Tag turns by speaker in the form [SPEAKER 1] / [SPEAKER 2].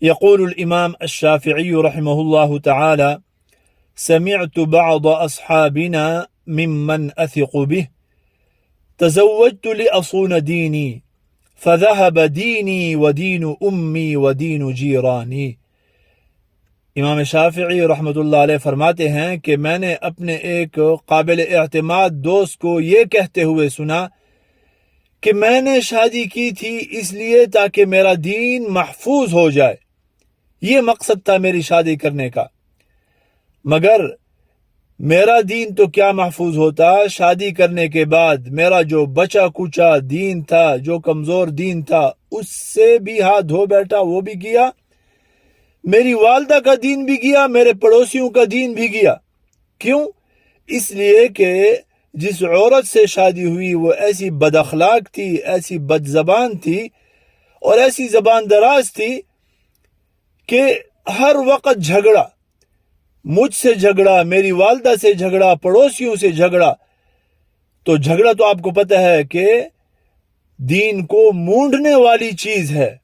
[SPEAKER 1] يقول الإمام الشافعي رحمه الله تعالى: سمعت بعض أصحابنا ممن أثق به تزوجت لأصون ديني فذهب ديني ودين أمي ودين جيراني. امام شافعی رحمۃ اللہ علیہ فرماتے ہیں کہ میں نے اپنے ایک قابل اعتماد دوست کو یہ کہتے ہوئے سنا کہ میں نے شادی کی تھی اس لیے تاکہ میرا دین محفوظ ہو جائے، یہ مقصد تھا میری شادی کرنے کا، مگر میرا دین تو کیا محفوظ ہوتا، شادی کرنے کے بعد میرا جو بچا کچا دین تھا، جو کمزور دین تھا، اس سے بھی ہاتھ دھو بیٹھا، وہ بھی گیا، میری والدہ کا دین بھی گیا، میرے پڑوسیوں کا دین بھی گیا۔ کیوں؟ اس لیے کہ جس عورت سے شادی ہوئی وہ ایسی بد اخلاق تھی، ایسی بد زبان تھی اور ایسی زبان دراز تھی کہ ہر وقت جھگڑا، مجھ سے جھگڑا، میری والدہ سے جھگڑا، پڑوسیوں سے جھگڑا۔ تو جھگڑا تو آپ کو پتہ ہے کہ دین کو مونڈنے والی چیز ہے۔